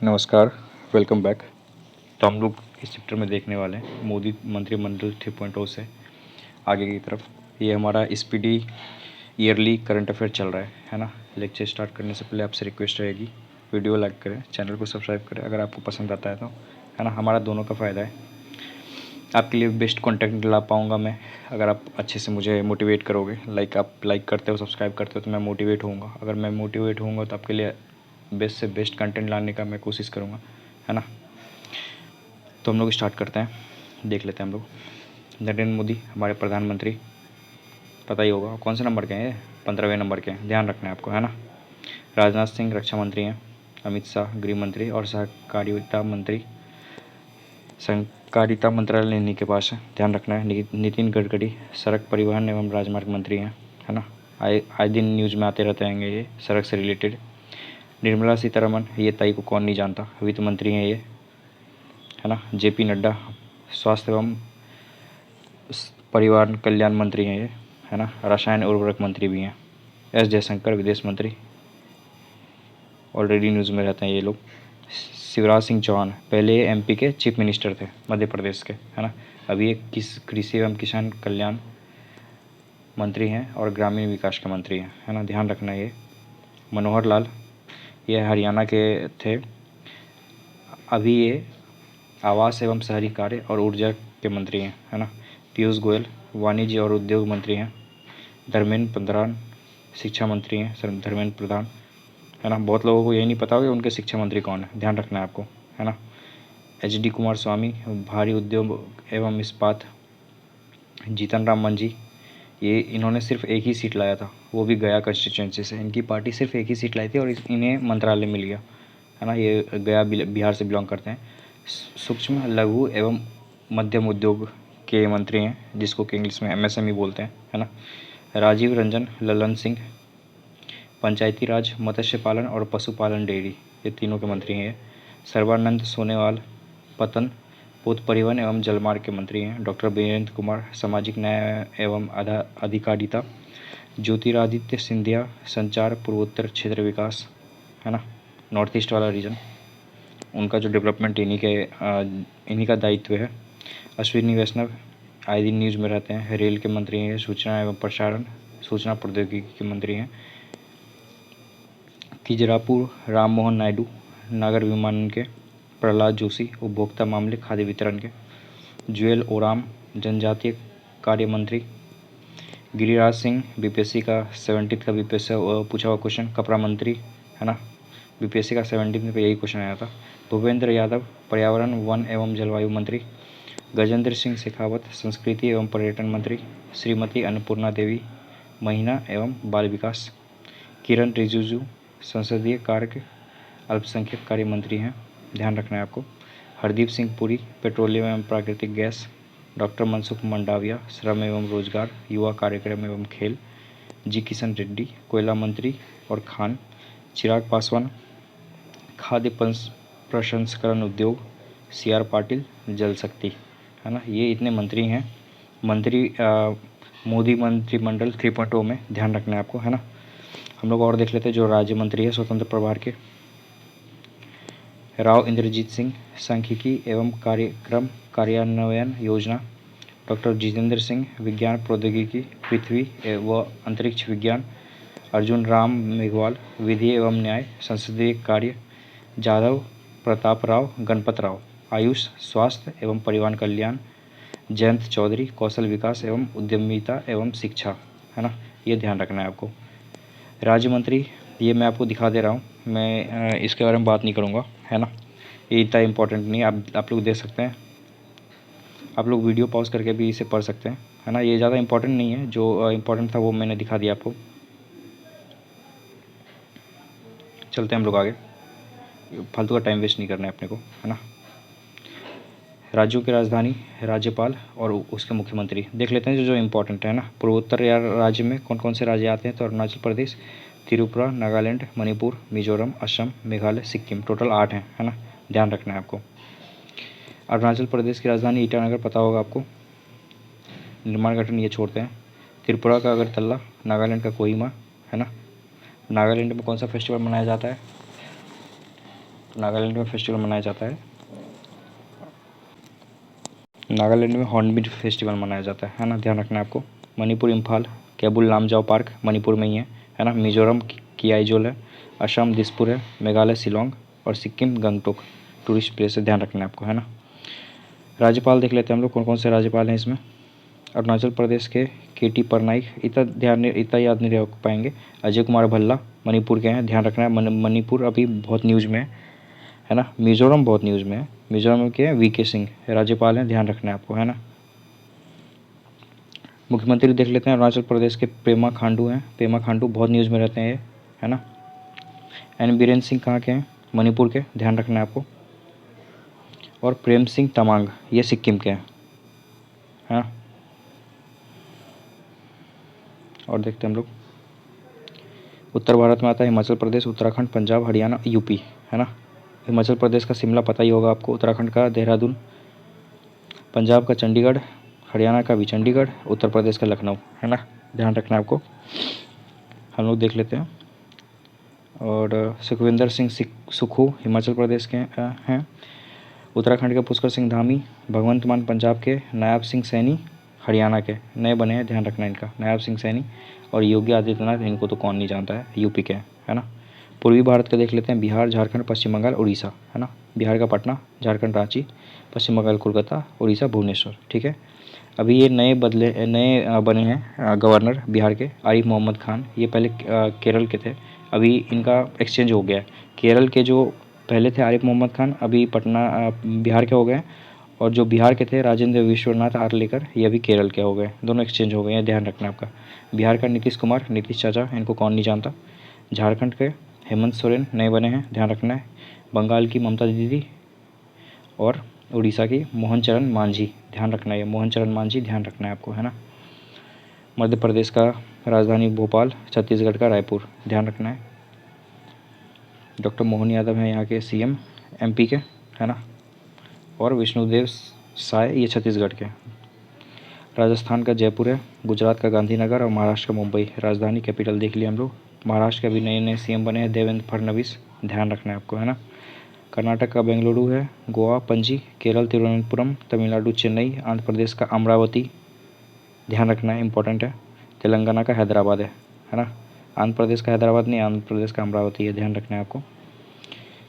नमस्कार, welcome back. तो हम लोग इस चैप्टर में देखने वाले हैं मोदी मंत्रिमंडल 3.0 से आगे की तरफ। ये हमारा स्पीडी ईयरली करंट अफेयर चल रहा है ना। लेक्चर स्टार्ट करने से पहले आपसे रिक्वेस्ट रहेगी, वीडियो लाइक करें, चैनल को सब्सक्राइब करें अगर आपको पसंद आता है तो, है ना। हमारा दोनों का फ़ायदा है, आपके लिए बेस्ट कंटेंट ला पाऊँगा मैं अगर आप अच्छे से मुझे मोटिवेट करोगे। आप लाइक करते हो, सब्सक्राइब करते हो तो मैं मोटिवेट होऊंगा। अगर मैं मोटिवेट होऊंगा तो आपके लिए बेस्ट से बेस्ट कंटेंट लाने का मैं कोशिश करूँगा, है ना। तो हम लोग स्टार्ट करते हैं, देख लेते हैं हम लोग। नरेंद्र मोदी हमारे प्रधानमंत्री, पता ही होगा कौन से नंबर के हैं, ये 15वें नंबर के हैं, ध्यान रखना है आपको, है ना। राजनाथ सिंह रक्षा मंत्री हैं, अमित शाह गृह मंत्री और सहकारिता मंत्रालय इन्हीं के पास है, ध्यान रखना है। नितिन गडकरी सड़क परिवहन एवं राजमार्ग मंत्री हैं, है ना। आए दिन न्यूज़ में आते रहते हैं ये सड़क से रिलेटेड। निर्मला सीतारमन, ये ताई को कौन नहीं जानता, वित्त मंत्री हैं ये, है ना। जेपी नड्डा स्वास्थ्य एवं परिवार कल्याण मंत्री हैं ये, है ना। रसायन उर्वरक मंत्री भी हैं। एस जयशंकर विदेश मंत्री, ऑलरेडी न्यूज़ में रहते हैं ये लोग। शिवराज सिंह चौहान पहले एमपी के चीफ मिनिस्टर थे, मध्य प्रदेश के, है ना। अभी एक कृषि एवं किसान कल्याण मंत्री हैं और ग्रामीण विकास के मंत्री हैं, है ना, ध्यान रखना। ये मनोहर लाल, ये हरियाणा के थे, अभी ये आवास एवं शहरी कार्य और ऊर्जा के मंत्री हैं, है ना। पीयूष गोयल वाणिज्य और उद्योग मंत्री हैं। धर्मेंद्र प्रधान शिक्षा मंत्री हैं, धर्मेंद्र प्रधान, है ना। बहुत लोगों को यही नहीं पता होगा उनके शिक्षा मंत्री कौन है, ध्यान रखना है आपको, है ना। HD कुमार स्वामी भारी उद्योग एवं इस्पात। जीतन राम मांझी, ये इन्होंने सिर्फ एक ही सीट लाया था, वो भी गया कंस्टिट्यूंसी से। इनकी पार्टी सिर्फ एक ही सीट लाई थी और इन्हें मंत्रालय मिल गया, है ना। ये गया बिहार से बिलोंग करते हैं। सूक्ष्म लघु एवं मध्यम उद्योग के मंत्री हैं, जिसको कि इंग्लिश में MSME बोलते हैं, है ना। राजीव रंजन ललन सिंह पंचायती राज, मत्स्य पालन और पशुपालन डेयरी, ये तीनों के मंत्री हैं। सर्बानंद सोनोवाल पतन पथ परिवहन एवं जलमार्ग के मंत्री हैं। डॉक्टर वीरेंद्र कुमार सामाजिक न्याय एवं अधिकारिता। ज्योतिरादित्य सिंधिया संचार पूर्वोत्तर क्षेत्र विकास, है ना, नॉर्थ ईस्ट वाला रीजन, उनका जो डेवलपमेंट इन्हीं का दायित्व है। अश्विनी वैष्णव आए दिन न्यूज़ में रहते हैं, रेल के मंत्री हैं। सूचना एवं प्रसारण सूचना प्रौद्योगिकी के मंत्री हैं। किजरापुर राम मोहन नायडू नागर विमानन के। प्रहलाद जोशी उपभोक्ता मामले खाद्य वितरण के। जुएल ओराम जनजातीय कार्य मंत्री। गिरिराज सिंह BPSC का 70 का BPSC पूछा हुआ क्वेश्चन, कपड़ा मंत्री, है ना। BPSC का 70 पे यही क्वेश्चन आया था। भूपेंद्र यादव पर्यावरण वन एवं जलवायु मंत्री। गजेंद्र सिंह शेखावत संस्कृति एवं पर्यटन मंत्री। श्रीमती अन्नपूर्णा देवी महिला एवं बाल विकास। किरण रिजिजू संसदीय कार्य अल्पसंख्यक कार्य मंत्री हैं, ध्यान रखना है आपको। हरदीप सिंह पुरी पेट्रोलियम एवं प्राकृतिक गैस। डॉक्टर मनसुख मंडाविया श्रम एवं रोजगार युवा कार्यक्रम एवं खेल। जी किशन रेड्डी कोयला मंत्री और खान। चिराग पासवान खाद्य प्रसंस्करण उद्योग। CR पाटिल जल शक्ति, है ना। ये इतने मंत्री हैं मोदी मंत्रिमंडल 3.0 में, ध्यान रखना है आपको, है ना। हम लोग और देख लेते हैं जो राज्य मंत्री है स्वतंत्र प्रभार के। राव इंद्रजीत सिंह सांख्यिकी एवं कार्यक्रम कार्यान्वयन योजना। डॉक्टर जितेंद्र सिंह विज्ञान प्रौद्योगिकी पृथ्वी व अंतरिक्ष विज्ञान। अर्जुन राम मेघवाल विधि एवं न्याय संसदीय कार्य। जाधव प्रताप राव गणपत राव आयुष स्वास्थ्य एवं परिवहन कल्याण। जयंत चौधरी कौशल विकास एवं उद्यमिता एवं शिक्षा, है ना। ये ध्यान रखना है आपको। राज्य मंत्री ये मैं आपको दिखा दे रहा हूँ, मैं इसके बारे में बात नहीं करूँगा, है ना। ये इतना इम्पोर्टेंट नहीं है, आप लोग देख सकते हैं, आप लोग वीडियो पॉज करके भी इसे पढ़ सकते हैं, है ना। ये ज़्यादा इम्पोर्टेंट नहीं है, जो इम्पोर्टेंट था वो मैंने दिखा दिया आपको। चलते हैं हम लोग आगे, फालतू का टाइम वेस्ट नहीं करना है अपने को, है ना। राज्यों की राजधानी राज्यपाल और उसके मुख्यमंत्री देख लेते हैं जो इम्पोर्टेंट है ना। पूर्वोत्तर राज्य में कौन कौन से राज्य आते हैं, तो अरुणाचल प्रदेश, त्रिपुरा, नागालैंड, मणिपुर, मिजोरम, असम, मेघालय, सिक्किम, टोटल 8 हैं, है ना, ध्यान रखना है आपको। अरुणाचल प्रदेश की राजधानी ईटानगर पता होगा आपको। निर्माण गठन ये छोड़ते हैं। त्रिपुरा का अगरतला, नागालैंड का कोहिमा, है ना। नागालैंड में कौन सा फेस्टिवल मनाया जाता है, नागालैंड में फेस्टिवल मनाया जाता है, नागालैंड में हॉर्नबिल फेस्टिवल मनाया जाता है ना, ध्यान रखना है आपको। मणिपुर इम्फाल, केबुल लामजाओ पार्क मणिपुर में ही है ना। मिजोरम की आइजोल है, असम दिसपुर है, मेघालय शिलोंग और सिक्किम गंगटोक टूरिस्ट प्लेस है, ध्यान रखना है आपको, है ना। राज्यपाल देख लेते हैं हम लोग कौन कौन से राज्यपाल हैं इसमें। अरुणाचल प्रदेश के KT परनाइक, इतना याद नहीं रख पाएंगे। अजय कुमार भल्ला मणिपुर के हैं, ध्यान रखना है। मणिपुर अभी बहुत न्यूज़ में है ना। मिजोरम बहुत न्यूज़ में है, मिजोरम के VK सिंह राज्यपाल हैं, ध्यान रखना है आपको, है ना। मुख्यमंत्री देख लेते हैं अरुणाचल प्रदेश के पेमा खांडू हैं, पेमा खांडू बहुत न्यूज़ में रहते हैं ये, है ना। एन बीरेन सिंह कहाँ के हैं, मणिपुर के, ध्यान रखना है आपको। और प्रेम सिंह तमांग ये सिक्किम के हैं, है ना। और देखते हैं हम लोग उत्तर भारत में आता है हिमाचल प्रदेश, उत्तराखंड, पंजाब, हरियाणा, UP, है ना। हिमाचल प्रदेश का शिमला पता ही होगा आपको, उत्तराखंड का देहरादून, पंजाब का चंडीगढ़, हरियाणा का भी चंडीगढ़, उत्तर प्रदेश का लखनऊ, है ना, ध्यान रखना है आपको। हम लोग देख लेते हैं। और सुखविंदर सिंह सुक्खू हिमाचल प्रदेश के हैं। उत्तराखंड के पुष्कर सिंह धामी, भगवंत मान पंजाब के, नायब सिंह सैनी हरियाणा के नए बने हैं, ध्यान रखना इनका, नायब सिंह सैनी। और योगी आदित्यनाथ, इनको तो कौन नहीं जानता है, UP के, है ना। पूर्वी भारत के देख लेते हैं, बिहार, झारखंड, पश्चिम बंगाल, उड़ीसा, है ना। बिहार का पटना, झारखंड रांची, पश्चिम बंगाल कोलकाता, उड़ीसा भुवनेश्वर, ठीक है। अभी ये नए बने हैं गवर्नर बिहार के, आरिफ मोहम्मद खान। ये पहले केरल के थे, अभी इनका एक्सचेंज हो गया है। केरल के जो पहले थे आरिफ मोहम्मद खान, अभी बिहार के हो गए। और जो बिहार के थे राजेंद्र विश्वनाथ आर्लेकर, ये अभी केरल के हो गए, दोनों एक्सचेंज हो गए हैं, ध्यान रखना आपका। बिहार का नीतीश कुमार, नीतीश चाचा, इनको कौन नहीं जानता। झारखंड के हेमंत सोरेन नए बने हैं, ध्यान रखना है। बंगाल की ममता दीदी और उड़ीसा की मोहन चरण मांझी, ध्यान रखना है, मोहन चरण मांझी, ध्यान रखना है आपको, है ना। मध्य प्रदेश का राजधानी भोपाल, छत्तीसगढ़ का रायपुर, ध्यान रखना है। डॉक्टर मोहन यादव हैं यहाँ के CM MP के, है ना। और विष्णुदेव साय ये छत्तीसगढ़ के। राजस्थान का जयपुर है, गुजरात का गांधीनगर और महाराष्ट्र का मुंबई, राजधानी कैपिटल देख लिया हम लोग। महाराष्ट्र के अभी नए नए CM बने हैं, देवेंद्र फडणवीस, ध्यान रखना है आपको, है ना। कर्नाटक का बेंगलुरु है, गोवा पणजी, केरल तिरुवनंतपुरम, तमिलनाडु चेन्नई, आंध्र प्रदेश का अमरावती, ध्यान रखना है, इंपॉर्टेंट है। तेलंगाना का हैदराबाद है ना। आंध्र प्रदेश का हैदराबाद नहीं, आंध्र प्रदेश का अमरावती है, ध्यान रखना है आपको।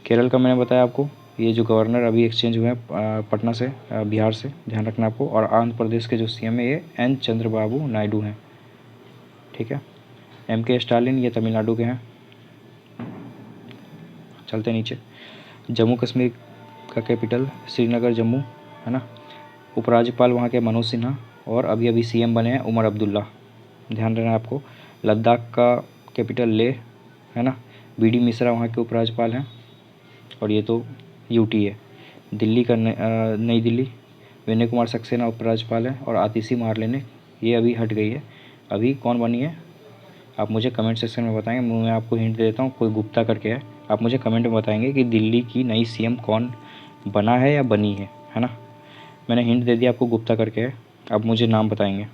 केरल का मैंने बताया आपको, ये जो गवर्नर अभी एक्सचेंज हुए हैं पटना से, बिहार से, ध्यान रखना आपको। और आंध्र प्रदेश के जो CM है ये N चंद्रबाबू नायडू हैं, ठीक है। MK स्टालिन ये तमिलनाडु के हैं। चलते नीचे, जम्मू कश्मीर का कैपिटल श्रीनगर जम्मू, है ना। उपराज्यपाल वहाँ के मनोज सिन्हा, और अभी अभी CM बने हैं उमर अब्दुल्ला, ध्यान रखना आपको। लद्दाख का कैपिटल लेह, है ना। BD मिश्रा वहाँ के उपराज्यपाल हैं, और ये तो UT है। दिल्ली का नई दिल्ली, विनय कुमार सक्सेना उपराज्यपाल हैं, और आतिशी मारलेने ये अभी हट गई है। अभी कौन बनी है आप मुझे कमेंट सेक्शन में बताएंगे, मैं आपको हिंट दे देता हूँ, कोई गुप्ता करके है। आप मुझे कमेंट में बताएंगे कि दिल्ली की नई CM कौन बना है या बनी है ना। मैंने हिंट दे दिया आपको, गुप्ता करके है, आप मुझे नाम बताएंगे।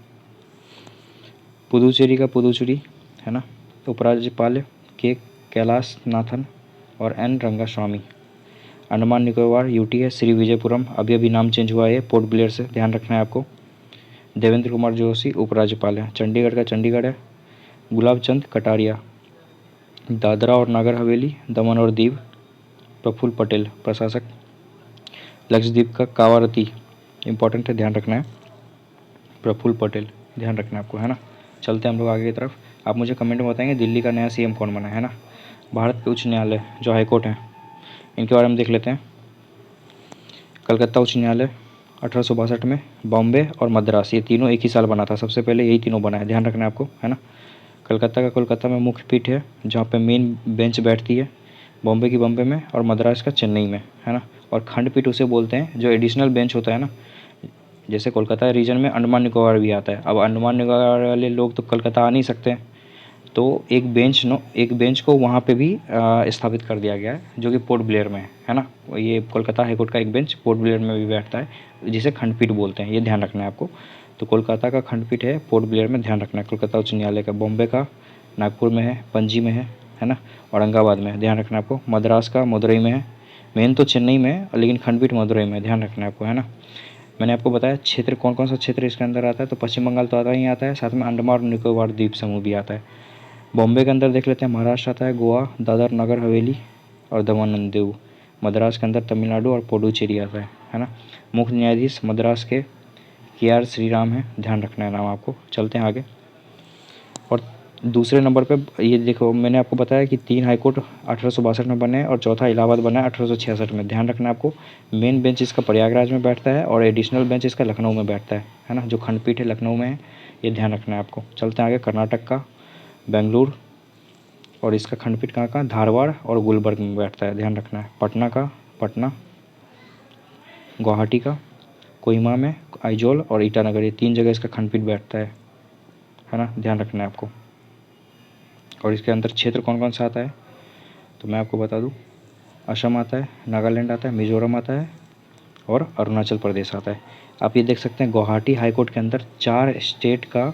पुदुचेरी का पुदुचेरी, है ना, उपराज्यपाल के कैलाश नाथन और N रंगास्वामी। अंडमान निकोबार UT है, श्री विजयपुरम, अभी अभी नाम चेंज हुआ है पोर्ट ब्लेयर से, ध्यान रखना है आपको। देवेंद्र कुमार जोशी उपराज्यपाल है। चंडीगढ़ का चंडीगढ़ है, गुलाब चंद कटारिया। दादरा और नागर हवेली, दमन और दीव, प्रफुल्ल पटेल प्रशासक। लक्षद्वीप का कावारती, इंपॉर्टेंट है, ध्यान रखना है, प्रफुल्ल पटेल, ध्यान रखना है आपको, है ना। चलते हैं हम लोग आगे की तरफ। आप मुझे कमेंट में बताएंगे दिल्ली का नया CM कौन बना है ना। भारत के उच्च न्यायालय जो हाईकोर्ट हैं, इनके बारे में देख लेते हैं। कलकत्ता उच्च न्यायालय 1862 में, बॉम्बे और मद्रास, ये तीनों एक ही साल बना था, सबसे पहले यही तीनों बना है, ध्यान रखना है आपको, है ना। कलकत्ता का कोलकाता में मुख्य पीठ है, जहाँ पे मेन बेंच बैठती है। बॉम्बे की बॉम्बे में, और मद्रास का चेन्नई में, है ना। और खंडपीठ उसे बोलते हैं जो एडिशनल बेंच होता है ना। जैसे कोलकाता रीजन में अंडमान निकोबार भी आता है, अब अंडमान निकोबार वाले लोग तो कलकत्ता आ नहीं सकते, तो एक बेंच को वहाँ पे भी स्थापित कर दिया गया है, जो कि पोर्ट ब्लेयर में है ना। ये कोलकाता हाईकोर्ट का एक बेंच पोर्ट ब्लेयर में भी बैठता है, जिसे खंडपीठ बोलते हैं, ये ध्यान रखना है आपको। तो कोलकाता का खंडपीठ है पोर्ट ब्लेयर में, ध्यान रखना है। कोलकाता उच्च न्यायालय का बॉम्बे का नागपुर में है, पणजी में है ना, औरंगाबाद में है, ध्यान रखना आपको। मद्रास का मदुरई में है, मेन तो चेन्नई में है, लेकिन खंडपीठ मदुरई में, ध्यान रखना है आपको, है ना। मैंने आपको बताया क्षेत्र कौन कौन सा क्षेत्र इसके अंदर आता है, तो पश्चिम बंगाल तो आता ही आता है, साथ में अंडमान और निकोबार द्वीप समूह भी आता है। बॉम्बे के अंदर देख लेते हैं, महाराष्ट्र आता है, गोवा, दादर नगर हवेली और दमन एंड दीव। मद्रास के अंदर तमिलनाडु और पुडुचेरी आता है ना। मुख्य न्यायाधीश मद्रास के KR श्रीराम है, ध्यान रखना है नाम आपको। चलते हैं आगे। और दूसरे नंबर पे ये देखो, मैंने आपको बताया कि 3 हाईकोर्ट 1862 में बने और चौथा इलाहाबाद बना है 1866 में, ध्यान रखना है आपको। मेन बेंच इसका प्रयागराज में बैठता है और एडिशनल बेंच इसका लखनऊ में बैठता है ना। जो खंडपीठ है लखनऊ में है, ये ध्यान रखना है आपको। चलते हैं आगे। कर्नाटक का बेंगलुरु और इसका खंडपीठ कहाँ का, धारवाड़ और गुलबर्ग में बैठता है, ध्यान रखना है। पटना का पटना, गुवाहाटी का कोहिमा में आइजोल और ईटानगर, ये 3 जगह इसका खंडपीठ बैठता है ना, ध्यान रखना है आपको। और इसके अंदर क्षेत्र कौन कौन सा आता है, तो मैं आपको बता दूं, असम आता है, नागालैंड आता है, मिजोरम आता है और अरुणाचल प्रदेश आता है। आप ये देख सकते हैं गुवाहाटी हाई कोर्ट के अंदर 4 स्टेट का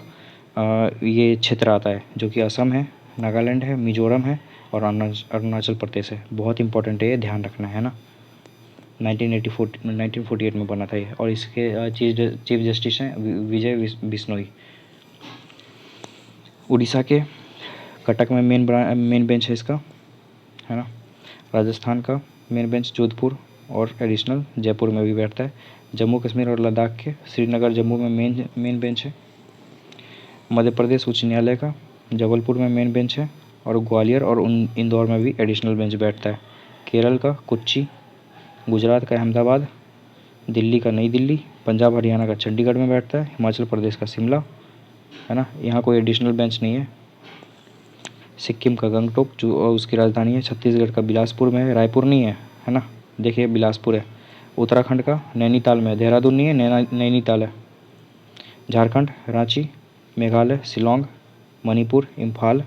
ये क्षेत्र आता है, जो कि असम है, नागालैंड है, मिजोरम है और अरुणाचल प्रदेश है। बहुत इंपॉर्टेंट है, ये ध्यान रखना है ना। 1948 में बना था ये, और इसके चीफ जस्टिस हैं विजय बिश्नोई। उड़ीसा के कटक में मेन बेंच है इसका, है ना। राजस्थान का मेन बेंच जोधपुर और एडिशनल जयपुर में भी बैठता है। जम्मू कश्मीर और लद्दाख के श्रीनगर जम्मू में मेन बेंच है। मध्य प्रदेश उच्च न्यायालय का जबलपुर में मेन बेंच है और ग्वालियर और इंदौर में भी एडिशनल बेंच बैठता है। केरल का कोच्चि, गुजरात का अहमदाबाद, दिल्ली का नई दिल्ली, पंजाब हरियाणा का चंडीगढ़ में बैठता है, हिमाचल प्रदेश का शिमला, है ना। यहाँ कोई एडिशनल बेंच नहीं है। सिक्किम का गंगटोक जो उसकी राजधानी है, छत्तीसगढ़ का बिलासपुर में है, रायपुर नहीं है ना, देखिए बिलासपुर है। उत्तराखंड का नैनीताल में, देहरादून नहीं है, नैनीताल है। झारखंड रांची, मेघालय शिलोंग, मणिपुर इम्फाल,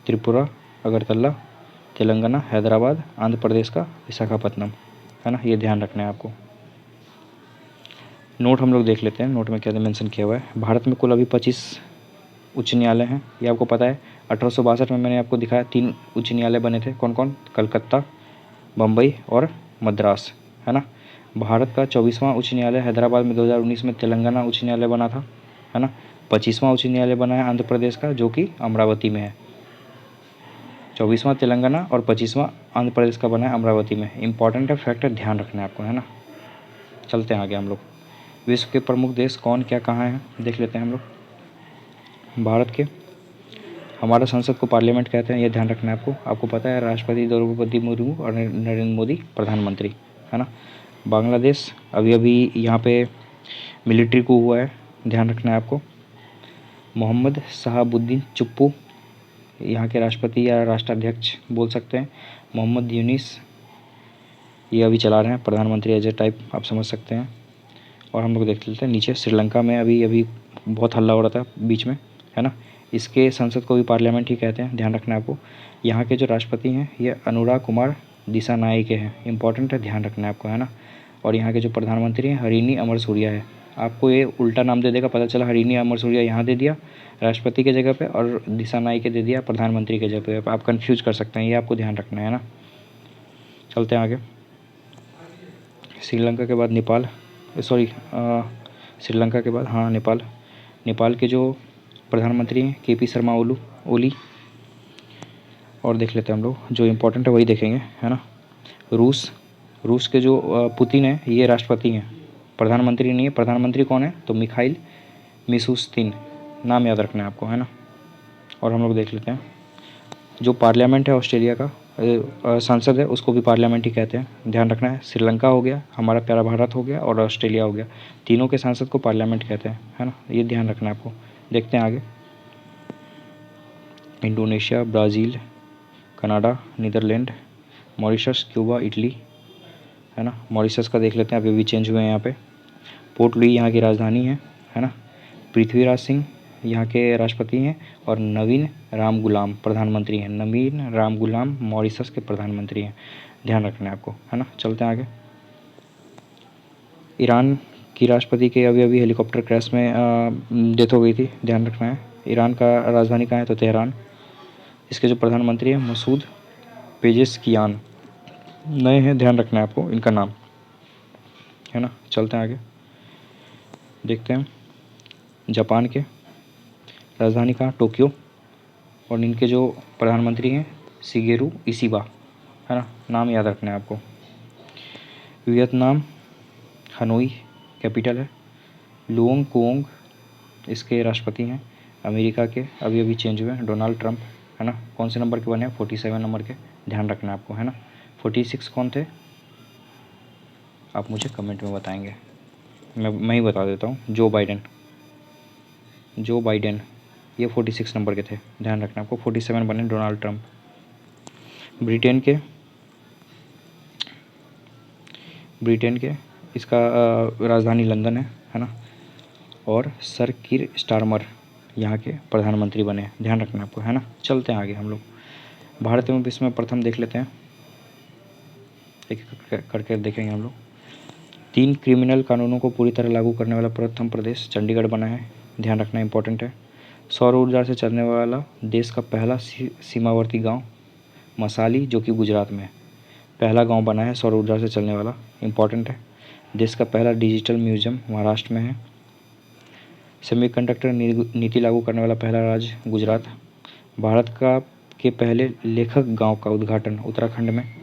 त्रिपुरा अगरतला, तेलंगाना हैदराबाद, आंध्र प्रदेश का विशाखापट्टनम, है ना। ये ध्यान रखना है आपको। नोट हम लोग देख लेते हैं, नोट में क्या मेंशन किया हुआ है। भारत में कुल अभी 25 उच्च न्यायालय हैं, ये आपको पता है। 1862 में मैंने आपको दिखाया 3 उच्च न्यायालय बने थे, कौन कौन, कलकत्ता, बम्बई और मद्रास, है ना। भारत का 24वां उच्च न्यायालय हैदराबाद में 2019 में तेलंगाना उच्च न्यायालय बना था, है ना। 25वां उच्च न्यायालय बना है आंध्र प्रदेश का, जो कि अमरावती में है। 24वां तेलंगाना और 25वां आंध्र प्रदेश का बना है अमरावती में। इंपॉर्टेंट है, फैक्टर ध्यान रखना है आपको, है ना। चलते हैं आगे हम लोग। विश्व के प्रमुख देश कौन क्या कहाँ हैं देख लेते हैं हम लोग। भारत के, हमारा संसद को पार्लियामेंट कहते हैं, ये ध्यान रखना है आपको। आपको पता है राष्ट्रपति द्रौपदी मुर्मू और नरेंद्र मोदी प्रधानमंत्री, है ना। बांग्लादेश अभी अभी यहाँ पे मिलिट्री को हुआ है, ध्यान रखना है आपको। मोहम्मद शहाबुद्दीन चुप्पू यहाँ के राष्ट्रपति या राष्ट्राध्यक्ष बोल सकते हैं। मोहम्मद यूनिस ये अभी चला रहे हैं प्रधानमंत्री एज ए टाइप, आप समझ सकते हैं। और हम लोग देख लेते हैं नीचे, श्रीलंका में अभी बहुत हल्ला हो रहा था बीच में, है ना। इसके संसद को भी पार्लियामेंट ही कहते हैं, ध्यान रखना है आपको। यहाँ के जो राष्ट्रपति हैं ये अनुराग कुमार दिसानायके हैं, इंपॉर्टेंट है, ध्यान रखना है आपको, है ना। और यहाँ के जो प्रधानमंत्री हैं हरिनी अमरसूरिया है। आपको ये उल्टा नाम दे देगा, पता चला हरिनी अमरसूरिया यहाँ दे दिया राष्ट्रपति के जगह पे और दिसानायके दे दिया प्रधानमंत्री के जगह पे, आप कन्फ्यूज कर सकते हैं, ये आपको ध्यान रखना है ना। चलते हैं आगे। श्रीलंका के बाद नेपाल, सॉरी श्रीलंका के बाद नेपाल। नेपाल के जो प्रधानमंत्री हैं KP शर्मा ओली। और देख लेते हैं हम लोग, जो इम्पोर्टेंट है वही देखेंगे, है ना। रूस के जो पुतिन है ये राष्ट्रपति हैं, प्रधानमंत्री नहीं है। प्रधानमंत्री कौन है, तो मिखाइल मिशुस्तिन, नाम याद रखना है आपको, है ना। और हम लोग देख लेते हैं जो पार्लियामेंट है ऑस्ट्रेलिया का, संसद है उसको भी पार्लियामेंट ही कहते हैं, ध्यान रखना है। श्रीलंका हो गया, हमारा प्यारा भारत हो गया और ऑस्ट्रेलिया हो गया, तीनों के संसद को पार्लियामेंट कहते हैं, है ना। ये ध्यान रखना है आपको। देखते हैं आगे। Indonesia, Brazil, Canada, Netherland, Mauritius, Cuba, Italy, है ना। मॉरिशस का देख लेते हैं, अभी चेंज हुए हैं यहाँ पे। पोर्ट लुई यहाँ की राजधानी है ना। पृथ्वीराज सिंह यहाँ के राष्ट्रपति हैं और नवीन राम गुलाम प्रधानमंत्री हैं। नवीन राम गुलाम मॉरिशस के प्रधानमंत्री हैं, ध्यान रखना है आपको, है ना। चलते हैं आगे। ईरान की राष्ट्रपति के अभी हेलीकॉप्टर क्रैश में डेथ हो गई थी, ध्यान रखना है। ईरान का राजधानी कहाँ है, तो तेहरान। इसके जो प्रधानमंत्री हैं मसूद पेजेशकियान, नए हैं, ध्यान रखना है आपको इनका नाम, है ना। चलते हैं आगे, देखते हैं। जापान के राजधानी कहाँ, टोक्यो, और इनके जो प्रधानमंत्री हैं शिगेरू इशिबा, है ना, नाम याद रखना है आपको। वियतनाम हनोई कैपिटल है। लुओंग कुओंग इसके राष्ट्रपति हैं। अमेरिका के अभी अभी चेंज हुए हैं, डोनाल्ड ट्रंप, है ना। कौन से नंबर के बने हैं, 47 नंबर के, ध्यान रखना है आपको, है ना। 46 कौन थे, आप मुझे कमेंट में बताएंगे, मैं ही बता देता हूँ। जो बाइडेन ये 46 नंबर के थे, ध्यान रखना आपको। 47 बने डोनाल्ड ट्रंप। ब्रिटेन के इसका राजधानी लंदन है ना। और सर कीर स्टारमर यहाँ के प्रधानमंत्री बने, ध्यान रखना आपको, है ना। चलते हैं आगे हम लोग, भारत एवं विश्व में प्रथम देख लेते हैं, एक करके देखेंगे हम लोग। 3 क्रिमिनल कानूनों को पूरी तरह लागू करने वाला प्रथम प्रदेश चंडीगढ़ बना है, ध्यान रखना इंपॉर्टेंट है। सौर ऊर्जा से चलने वाला देश का पहला सीमावर्ती गांव मसाली, जो कि गुजरात में है, पहला गांव बना है सौर ऊर्जा से चलने वाला, इंपॉर्टेंट है। देश का पहला डिजिटल म्यूजियम महाराष्ट्र में है। सेमीकंडक्टर नीति लागू करने वाला पहला राज्य गुजरात। भारत का के पहले लेखक गांव का उद्घाटन उत्तराखंड में, है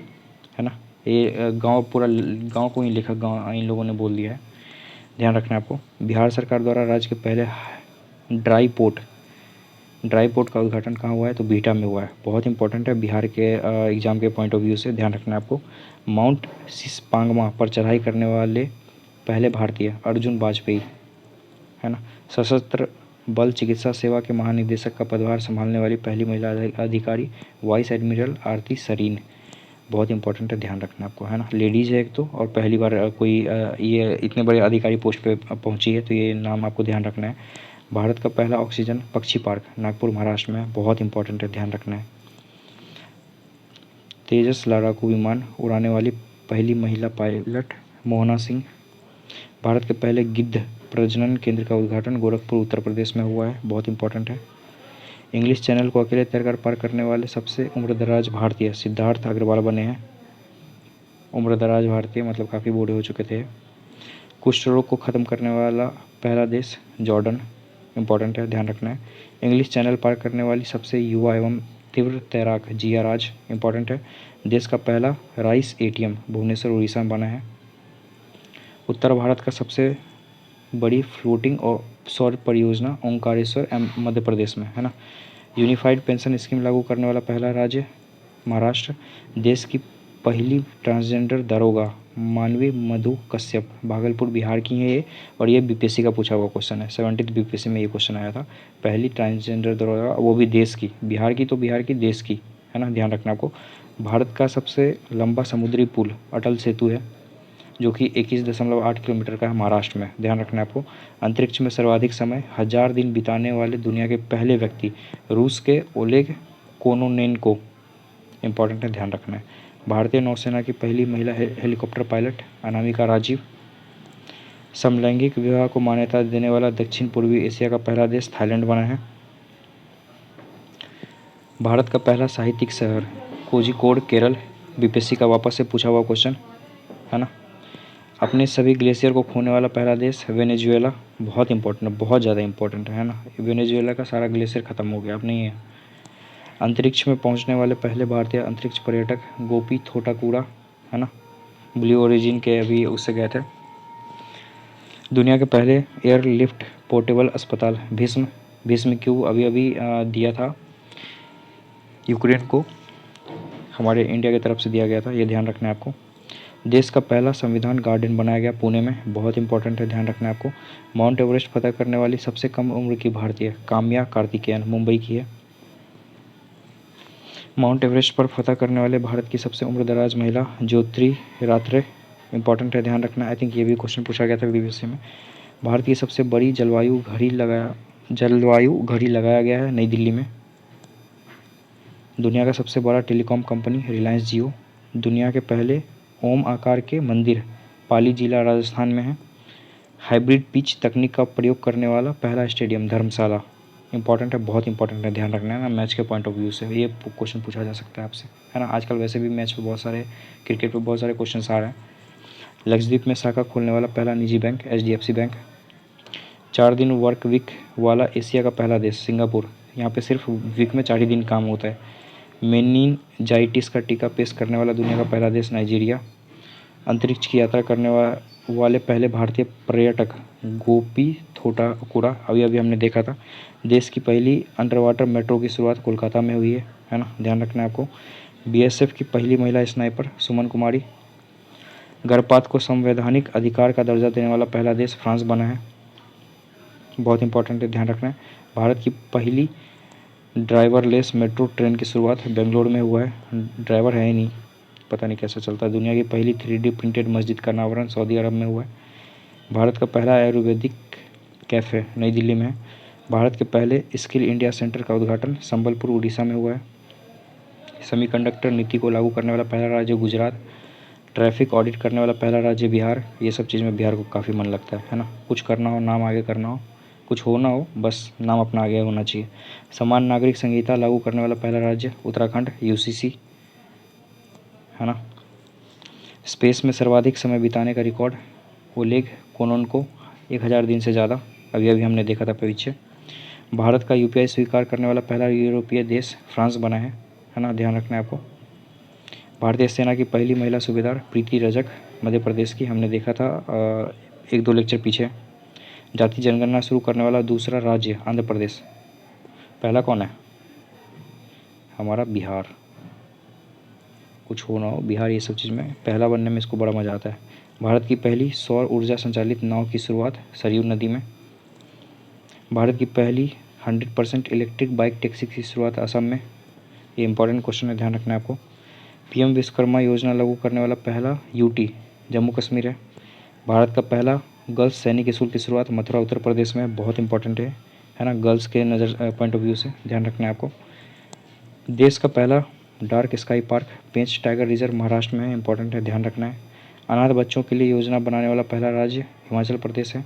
ना। ये गांव, पूरा गांव को ही लेखक गांव इन लोगों ने बोल दिया है, ध्यान रखना है आपको। बिहार सरकार द्वारा राज्य के पहले ड्राई पोर्ट का उद्घाटन कहाँ हुआ है, तो बिहटा में हुआ है, बहुत इंपॉर्टेंट है बिहार के एग्जाम के पॉइंट ऑफ व्यू से, ध्यान रखना है आपको। माउंट सिस्पांगमा पर चढ़ाई करने वाले पहले भारतीय अर्जुन वाजपेयी, है ना। सशस्त्र बल चिकित्सा सेवा के महानिदेशक का पदभार संभालने वाली पहली महिला अधिकारी वाइस एडमिरल आरती सरीन, बहुत इंपॉर्टेंट है, ध्यान रखना आपको, है ना। लेडीज़ है एक तो, और पहली बार कोई ये इतने बड़े अधिकारी पोस्ट पे पहुंची है, तो ये नाम आपको ध्यान रखना है। भारत का पहला ऑक्सीजन पक्षी पार्क नागपुर महाराष्ट्र में, बहुत इंपॉर्टेंट है, ध्यान रखना है। तेजस लड़ाकू विमान उड़ाने वाली पहली महिला पायलट मोहना सिंह। भारत के पहले गिद्ध प्रजनन केंद्र का उद्घाटन गोरखपुर उत्तर प्रदेश में हुआ है, बहुत इंपॉर्टेंट है। इंग्लिश चैनल को अकेले तैरकर पार करने वाले सबसे उम्रदराज भारतीय सिद्धार्थ अग्रवाल बने हैं। उम्रदराज भारतीय मतलब काफ़ी बूढ़े हो चुके थे। कुष्ठ रोग को ख़त्म करने वाला पहला देश जॉर्डन, इंपॉर्टेंट है, ध्यान रखना है। इंग्लिश चैनल पार करने वाली सबसे युवा एवं तीव्र तैराक जिया राज, इंपॉर्टेंट है। देश का पहला राइस एटीएम भुवनेश्वर उड़ीसा में बना है। उत्तर भारत का सबसे बड़ी फ्लोटिंग और सौर परियोजना ओंकारेश्वर मध्य प्रदेश में, है ना। यूनिफाइड पेंशन स्कीम लागू करने वाला पहला राज्य महाराष्ट्र। देश की पहली ट्रांसजेंडर दरोगा मानवी मधु कश्यप भागलपुर बिहार की है ये, और ये बीपीएससी का पूछा हुआ क्वेश्चन है, 70th बीपीएससी में ये क्वेश्चन आया था। पहली ट्रांसजेंडर दरोगा, वो भी देश की, बिहार की तो बिहार की, देश की, है ना, ध्यान रखना आपको। भारत का सबसे लंबा समुद्री पुल अटल सेतु है, जो कि 21.8 किलोमीटर का है, महाराष्ट्र में, ध्यान रखना है आपको। अंतरिक्ष में सर्वाधिक समय 1000 दिन बिताने वाले दुनिया के पहले व्यक्ति रूस के ओलेग कोनोनेनको, इंपॉर्टेंट है, ध्यान रखना है। भारतीय नौसेना की पहली महिला हेलीकॉप्टर पायलट अनामिका राजीव। समलैंगिक विवाह को मान्यता देने वाला दक्षिण पूर्वी एशिया का पहला देश थाईलैंड बना है। भारत का पहला साहित्यिक शहर कोझिकोड केरल, बीपीएससी का वापस से पूछा हुआ क्वेश्चन, है ना। अपने सभी ग्लेशियर को खोने वाला पहला देश वेनेजुएला, बहुत इंपॉर्टेंट है, बहुत ज़्यादा इंपॉर्टेंट है ना। वेनेजुएला का सारा ग्लेशियर ख़त्म हो गया, अब नहीं है। अंतरिक्ष में पहुंचने वाले पहले भारतीय अंतरिक्ष पर्यटक गोपी थोटाकुड़ा, है ना, ब्लू ओरिजिन के अभी उससे गए थे। दुनिया के पहले एयरलिफ्ट पोर्टेबल अस्पताल भीष्म क्यों अभी अभी दिया था यूक्रेन को, हमारे इंडिया की तरफ से दिया गया था, ये ध्यान रखना है आपको। देश का पहला संविधान गार्डन बनाया गया पुणे में, बहुत इंपॉर्टेंट है, ध्यान रखना है आपको। माउंट एवरेस्ट फतह करने वाली सबसे कम उम्र की भारतीय काम्या कार्तिकेयन, मुंबई की है। माउंट एवरेस्ट पर फतह करने वाले भारत की सबसे उम्रदराज महिला ज्योति रात्रे, इंपॉर्टेंट है, ध्यान रखना। आई थिंक ये भी क्वेश्चन पूछा गया था बीबीएससी में। भारत की सबसे बड़ी जलवायु घड़ी लगाया गया है नई दिल्ली में। दुनिया का सबसे बड़ा टेलीकॉम कंपनी रिलायंस जियो। दुनिया के पहले ओम आकार के मंदिर पाली जिला राजस्थान में है। हाइब्रिड पिच तकनीक का प्रयोग करने वाला पहला स्टेडियम धर्मशाला, इंपॉर्टेंट है, बहुत इंपॉर्टेंट है, ध्यान रखना है ना मैच के पॉइंट ऑफ व्यू से। ये क्वेश्चन पूछा जा सकता है आपसे, है ना। आजकल वैसे भी मैच पे बहुत सारे, क्रिकेट पे बहुत सारे क्वेश्चन आ रहे हैं। लक्षद्वीप में शाखा खोलने वाला पहला निजी बैंक HDFC बैंक। 4 दिन वर्क वीक वाला एशिया का पहला देश सिंगापुर। यहाँ पे सिर्फ वीक में 4 ही दिन काम होता है। मेनिनजाइटिस का टीका पेश करने वाला दुनिया का पहला देश नाइजीरिया। अंतरिक्ष की यात्रा करने वाले पहले भारतीय पर्यटक गोपी थोटाकुरा, अभी अभी हमने देखा था। देश की पहली अंडर वाटर मेट्रो की शुरुआत कोलकाता में हुई है ना, ध्यान रखना है आपको। BSF की पहली महिला स्नाइपर सुमन कुमारी। गर्भपात को संवैधानिक अधिकार का दर्जा देने वाला पहला देश फ्रांस बना है, बहुत इंपॉर्टेंट है, ध्यान रखना है। भारत की पहली ड्राइवरलेस मेट्रो ट्रेन की शुरुआत बेंगलोर में हुआ है। ड्राइवर है ही नहीं, पता नहीं कैसे चलता है। दुनिया की पहली 3D प्रिंटेड मस्जिद का अनावरण सऊदी अरब में हुआ है। भारत का पहला आयुर्वेदिक कैफ़े नई दिल्ली में है। भारत के पहले स्किल इंडिया सेंटर का उद्घाटन संबलपुर उड़ीसा में हुआ है। सेमीकंडक्टर नीति को लागू करने वाला पहला राज्य गुजरात। ट्रैफिक ऑडिट करने वाला पहला राज्य बिहार। ये सब चीज़ में बिहार को काफ़ी मन लगता है ना। कुछ करना हो, नाम आगे करना हो, कुछ हो ना हो, बस नाम अपना आगे होना चाहिए। समान नागरिक संहिता लागू करने वाला पहला राज्य उत्तराखंड UCC, है ना। स्पेस में सर्वाधिक समय बिताने का रिकॉर्ड ओलेग कोनोन्को, 1000 दिन से ज़्यादा, अभी अभी हमने देखा था पीछे। भारत का UPI स्वीकार करने वाला पहला यूरोपीय देश फ्रांस बना है ना, ध्यान रखना है आपको। भारतीय सेना की पहली महिला सूबेदार प्रीति रजक, मध्य प्रदेश की, हमने देखा था 1-2 लेक्चर पीछे। जाति जनगणना शुरू करने वाला दूसरा राज्य आंध्र प्रदेश। पहला कौन है? हमारा बिहार। कुछ हो ना हो, बिहार ये सब चीज़ में पहला बनने में इसको बड़ा मज़ा आता है। भारत की पहली सौर ऊर्जा संचालित नाव की शुरुआत सरयू नदी में। भारत की पहली 100% इलेक्ट्रिक बाइक टैक्सी की शुरुआत असम में। ये इंपॉर्टेंट क्वेश्चन है, ध्यान रखना है आपको। PM विश्वकर्मा योजना लागू करने वाला पहला UT जम्मू कश्मीर है। भारत का पहला गर्ल्स सैनिक स्कूल की शुरुआत मथुरा उत्तर प्रदेश में, बहुत इंपॉर्टेंट है ना, गर्ल्स के नज़र पॉइंट ऑफ व्यू से, ध्यान रखना है आपको। देश का पहला डार्क स्काई पार्क पेंच टाइगर रिजर्व महाराष्ट्र में है, इंपॉर्टेंट है, ध्यान रखना है। अनाथ बच्चों के लिए योजना बनाने वाला पहला राज्य हिमाचल प्रदेश है।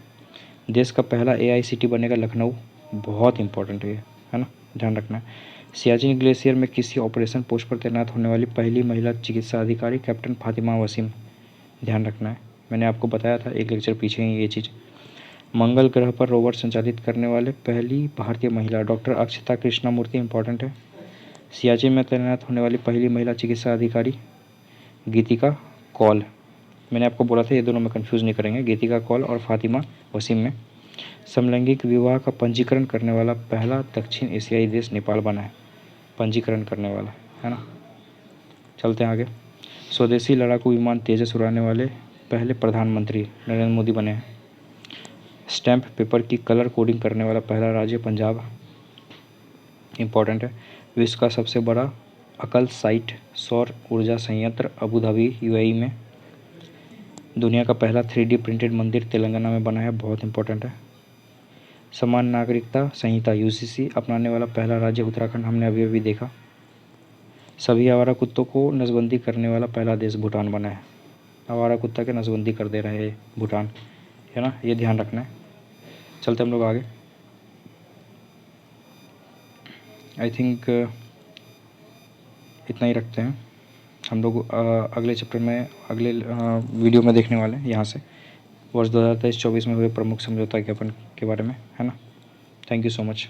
देश का पहला AICT बनेगा लखनऊ, बहुत इंपॉर्टेंट है ना, ध्यान रखना है। सियाचिन ग्लेशियर में किसी ऑपरेशन पोस्ट पर तैनात होने वाली पहली महिला चिकित्सा अधिकारी कैप्टन फातिमा वसीम, ध्यान रखना है। मैंने आपको बताया था एक लेक्चर पीछे ही ये चीज़। मंगल ग्रह पर रोवर संचालित करने वाले पहली भारतीय महिला डॉक्टर अक्षता कृष्णामूर्ति, इंपॉर्टेंट है। सियाचिन में तैनात होने वाली पहली महिला चिकित्सा अधिकारी गीतिका कौल। मैंने आपको बोला था ये दोनों में कंफ्यूज नहीं करेंगे, गीतिका कौल और फातिमा वसीम में। समलैंगिक विवाह का पंजीकरण करने वाला पहला दक्षिण एशियाई देश नेपाल बना है, पंजीकरण करने वाला, है ना। चलते हैं आगे। स्वदेशी लड़ाकू विमान तेजस उड़ाने वाले पहले प्रधानमंत्री नरेंद्र मोदी बने हैं। स्टैम्प पेपर की कलर कोडिंग करने वाला पहला राज्य पंजाब, इंपॉर्टेंट है। विश्व का सबसे बड़ा अकल साइट सौर ऊर्जा संयंत्र अबू धाबी UAE में। दुनिया का पहला 3D प्रिंटेड मंदिर तेलंगाना में बना है, बहुत इंपॉर्टेंट है। समान नागरिकता संहिता UCC अपनाने वाला पहला राज्य उत्तराखंड, हमने अभी अभी देखा। सभी आवारा कुत्तों को नसबंदी करने वाला पहला देश भूटान बना है। आवारा कुत्ता के नसबंदी कर दे रहे हैं भूटान, है ना, ये ध्यान रखना है। चलते हम लोग आगे। आई थिंक इतना ही रखते हैं हम लोग। अगले चैप्टर में, अगले वीडियो में देखने वाले हैं यहाँ से वर्ष 2023-24 में हुए प्रमुख समझौता ज्ञापन के बारे में, है ना। Thank you so much.